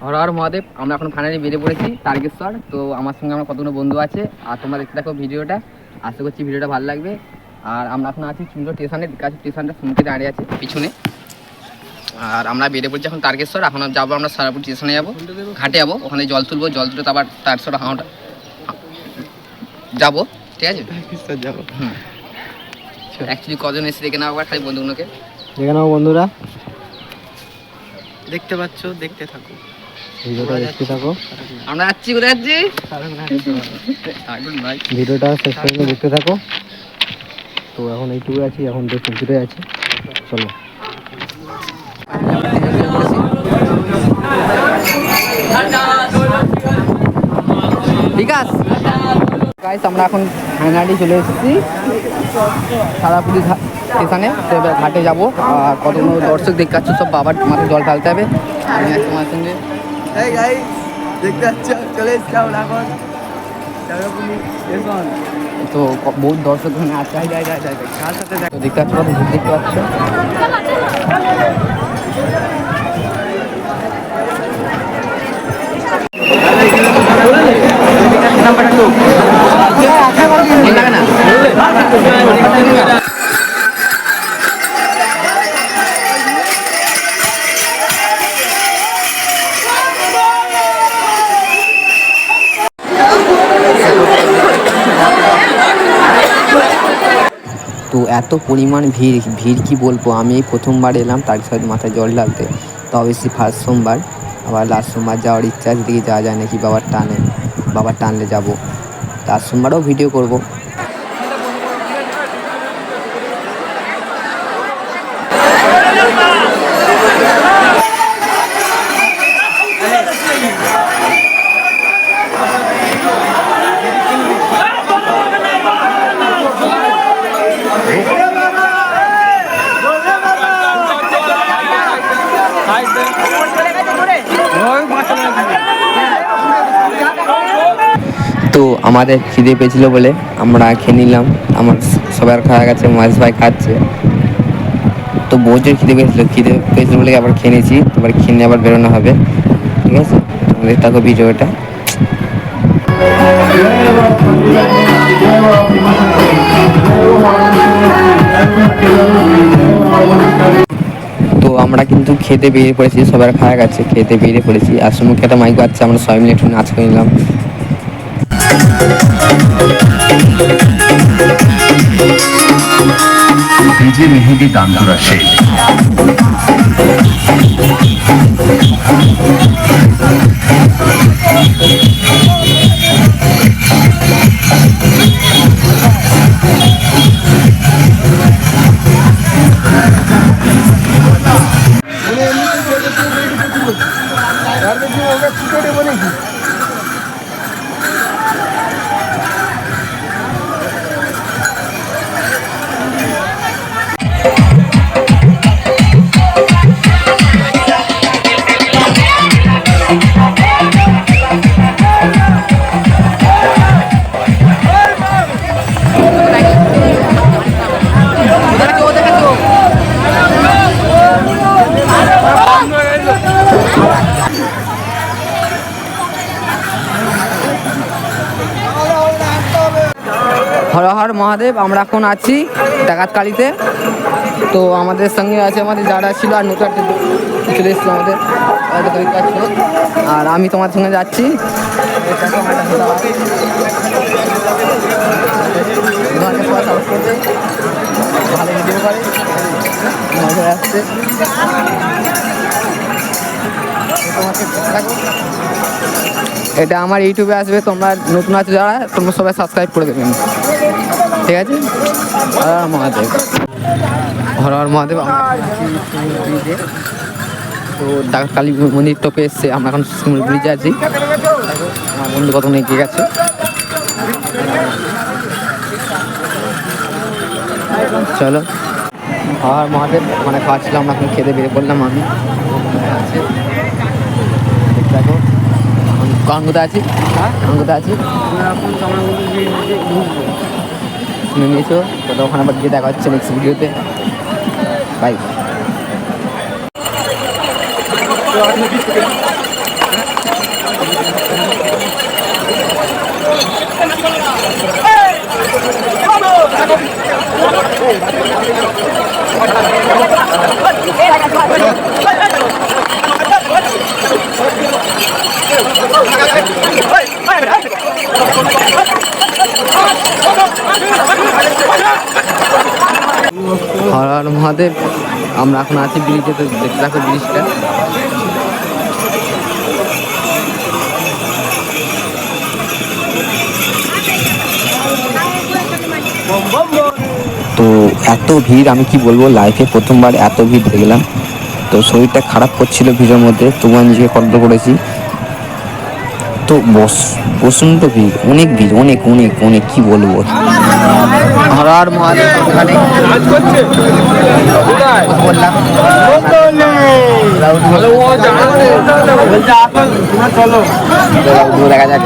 হর হর মহাদেব। আমরা এখন ফাইনালি বেরিয়ে পড়েছি তারকেশ্বর। তো আমার সঙ্গে আমার কতগুলো বন্ধু আছে, আর তোমরা দেখতে থাকো ভিডিওটা। আশা করছি ভিডিওটা ভালো লাগবে। আর আমরা এখন আছি চুমড়ো স্টেশনের কাছে, স্টেশনটা শুনতে দাঁড়িয়ে আছে পিছনে। আর আমরা বেরিয়ে পড়ছি এখন তারকেশ্বর। এখন যাবো আমরা সারাপুর স্টেশনে, যাবো ঘাটে, যাবো ওখানে জল তুলবো, জল তুলে তারপর তারকেশ্বর হাওড়া যাবো। ঠিক আছে, যাবো। অ্যাকচুয়ালি কজন এসে দেখে নাও, খালি বন্ধুগুলোকে দেখে নাও বন্ধুরা, দেখতে পাচ্ছ, দেখতে থাকো ভিডিওটা দেখতে থাকো। আমরা যাচ্ছি, কোথায় যাচ্ছি ভিডিওটা শেষ পর্যন্ত দেখতে থাকো। তো এখন এইটুকু আছি, এখন দেখতে ফিরে আছি, চলো। ঠিক আছে গাইস, আমরা এখন ফাইনালি চলে এসেছি সারাপুরি স্টেশনে। তো এবার ঘাটে যাবো। আর কতগুলো দর্শক দেখতে পাচ্ছ, সব বাবার মাথায় জল ঢালতে হবে। আমি আছি আমার সঙ্গে, দেখতে পাচ্ছ, চলে এসছি এখন তো বহুত দর্শক ওখানে আছে। তো দেখতে পাচ্ছ, কত ভিড় দেখতে পাচ্ছ। তো এত পরিমাণ ভিড় কি বলবো। আমি এই প্রথমবার এলাম তারকেশ্বর মাথায় জল ঢালতে, তো অবশ্যই ফার্স্ট সোমবার। আবার লাস্ট সোমবার যাওয়ার ইচ্ছা আছে, দিকে যাওয়া যায় নাকি, বাবার টানলে যাবো। লাস্ট সোমবারও ভিডিও করবো। তো আমাদের খিদে পেয়েছিল বলে আমরা খেয়ে নিলাম। আমার সবার খাওয়া গেছে, মহেশ ভাই খাচ্ছে। তো বহুজোর খিদে পেয়েছিল বলে আবার খেয়ে নিয়েছি। এবার খেয়ে নিয়ে আবার বেরোনো হবে। ঠিক আছে, আমাদের থাকো ভিডিওটা। তো আমরা কিন্তু খেতে বেরিয়ে পড়েছি, সবার খাওয়া গেছে, খেতে বেরিয়ে পড়েছি। আর সম্মুখে একটা মাইক বাজছে, আমরা সবাই মিলে একটু নাচ করে নিলাম। ডিজে মেহেদি তান্দুরা শেখ। হর হর মহাদেব। আমরা এখন আছি ডাকাতকালীতে। তো আমাদের সঙ্গে আছে আমাদের যারা ছিল, আর নতুন একটা চলে এসছে আমাদের। আর আমি তোমার সঙ্গে যাচ্ছি। ভালো ভিডিও করে, মজা আসছে। এটা আমার ইউটিউবে আসবে, তোমরা নতুন আছে যারা, তোমরা সবাই সাবস্ক্রাইব করে দেবেন। ঠিক আছে, হর হর মহাদেব, হর হর মহাদেব। তো ডাকাতকালী মন্দির টপে এসছে, আমরা এখন শিমুল ব্রিজে আছি। আমার বন্ধু কত এগিয়ে গেছে। চলো, হর হর মহাদেব। মানে খাওয়াচ্ছিলাম, আমরা এখন খেতে বেরিয়ে পড়লাম। আমি দেখো কখন কোথায় আছি, এখন কোথায় আছি শুনে নিয়েছো। তো ওখানে আবার গিয়ে দেখা হচ্ছে নেক্সট ভিডিওতে। বাই। হর হর মহাদেব। আমরা এখন আছি ব্রিজে, তো দেখতে থাকো ব্রিজটা। তো এত ভিড়, আমি কি বলবো, লাইফে প্রথমবার এত ভিড় দেখলাম। তো শরীরটা খারাপ করছিল ভিড়ের মধ্যে, তবু আমি নিজেকে কন্ট্রোল করেছি। তো প্রচণ্ড ভিড়, অনেক ভিড়, অনেক অনেক অনেক কি বলবো। হর হর মহাদেব। ওখানে বললাম দেখা যাক।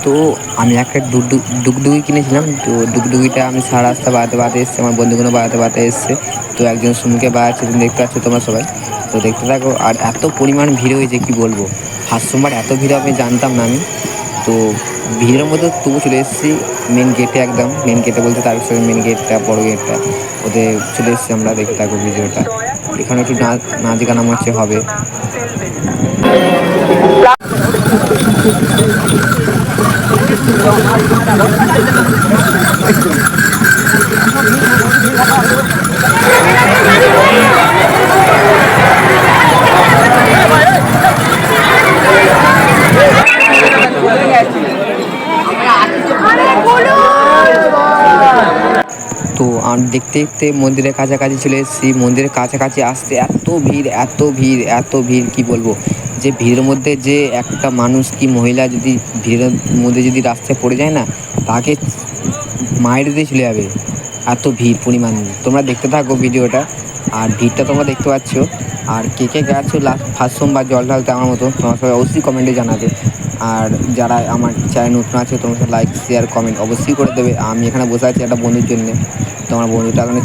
তো আমি একটা ডুগডুগি কিনেছিলাম। তো ডুগডুগিটা আমি সারা রাস্তা বাড়াতে এসছে, আমার বন্ধুগুলো বাড়াতে এসছে। তো একজন সুমুকে বাড়াচ্ছে, তুমি দেখতে পাচ্ছ তোমরা সবাই। তো দেখতে থাকো। আর এত পরিমাণ ভিড় হয়েছে কি বলবো, ফার্স্ট সোমবার এত ভিড় আমি জানতাম না আমি। তো ভিড়ের মধ্যে তবু চলে এসেছি মেন গেটে, একদম মেন গেটে বলতে তার সাথে মেন গেটটা, বড় গেটটা, ওতে চলে এসেছি আমরা। দেখতে থাকো ভিডিওটা। এখানে একটু নাচ গান হচ্ছে হবে। তো দেখতে দেখতে মন্দিরের কাছাকাছি চলে এসেছি। মন্দিরের কাছাকাছি আসতে এত ভিড়, এত ভিড়, এত ভিড় কি বলবো। যে ভিড়ের মধ্যে যে একটা মানুষ কি মহিলা যদি ভিড়ের মধ্যে যদি রাস্তায় পড়ে যায় না, তাকে মায়ের দিয়ে চলে যাবে, এত ভিড় পরিমাণ। তোমরা দেখতে থাকো ভিডিওটা। আর ভিড়টা তোমরা দেখতে পাচ্ছ। আর কে কে গেছো লাস্ট ফার্স্ট সোমবার জল ঢালতে আমার মতো, তোমরা সবাই অবশ্যই কমেন্টে জানাবে। আর যারা আমার চ্যানেল নতুন আছে, তোমরা লাইক শেয়ার কমেন্ট অবশ্যই করে দেবে। আমি এখানে বসে আছি একটা বন্ধুর জন্যে। তো আমার বন্ধুটা এখানে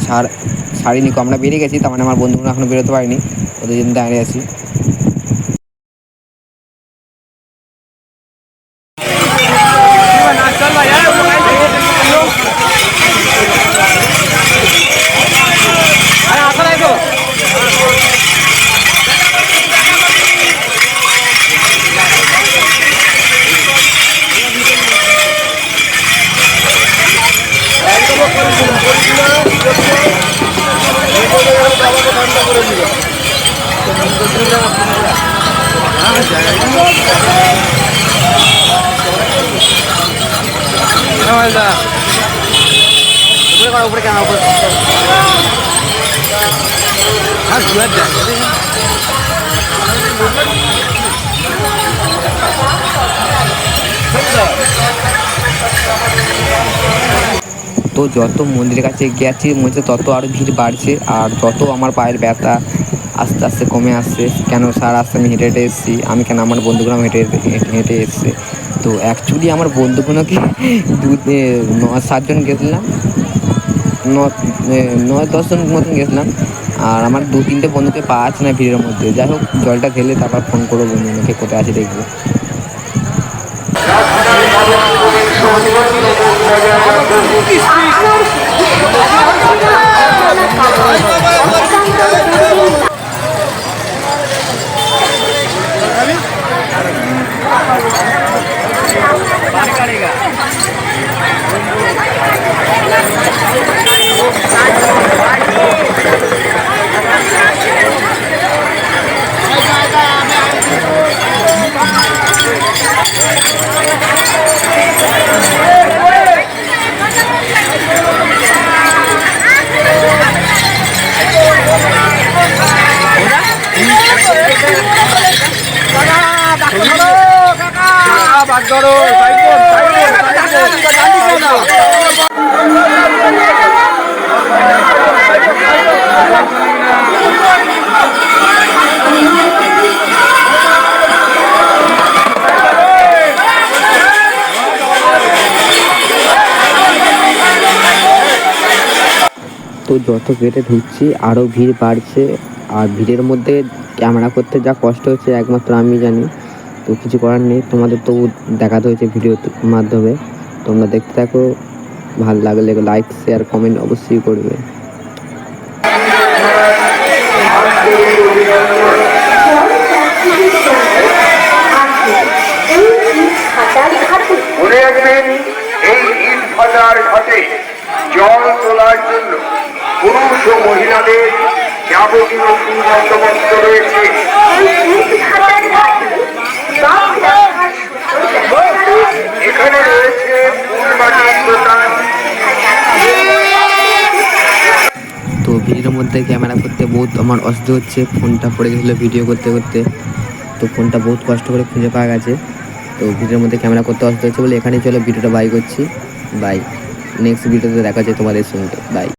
ছাড়িনি, আমরা বেরিয়ে গেছি, তার মানে আমার বন্ধুগুলো এখনও বেরোতে পারিনি, ওদের জন্য দাঁড়িয়ে আছি। তো যত মন্দিরের কাছে গেছি মধ্যে তত আরও ভিড় বাড়ছে। আর যত আমার পায়ের ব্যথা আস্তে আস্তে কমে আসছে। কেন সারা রাস্তা আমি হেঁটে হেঁটে এসেছি, আমি কেন আমার বন্ধুগুলো হেঁটে হেঁটে এসছে। তো অ্যাকচুয়ালি আমার বন্ধুগুলোকে 7জন গেছিলাম, 9-10 জন মতন গেছিলাম। আর আমার 2-3টে বন্ধুকে পাওয়া যাচ্ছে না ভিড়ের মধ্যে। যাই হোক, জলটা ঢেলে তারপর ফোন করবো বন্ধুগুলোকে কোথায় আছে দেখবো। বাদ করো, সাইড করো, সাইড করো, সাইড করো। তো যত গেটে ঢুকছি আরও ভিড় বাড়ছে, আর ভিড়ের মধ্যে ক্যামেরা করতে যা কষ্ট হচ্ছে একমাত্র আমি জানি। তো কিছু করার নেই, তোমাদের তো দেখাতে হয়েছে ভিডিওর মাধ্যমে। তোমরা দেখতে থাকো, ভালো লাগলে লাইক শেয়ার কমেন্ট অবশ্যই করবে। মনে রাখবেন, এই ঈদ বাজার ঘাটে জল তোলার জন্য পুরুষ ও মহিলাদের যাবতীয় সুবন্দোবস্ত রয়েছে। এখানে রয়েছে ফুলবাটির দোকান। তো ভিডিওর মধ্যে ক্যামেরা করতে বহুত আমার অসুবিধা হচ্ছে, ফোনটা পড়ে গেছিলো ভিডিও করতে করতে। তো ফোনটা বহুত কষ্ট করে খুঁজে পাওয়া গেছে। তো ভিডিওর মধ্যে ক্যামেরা করতে অসুবিধা হচ্ছে বলে এখানেই চলো ভিডিওটা বাই করছি। বাই, নেক্সট ভিডিওতে দেখা যায় তোমাদের সঙ্গে। বাই।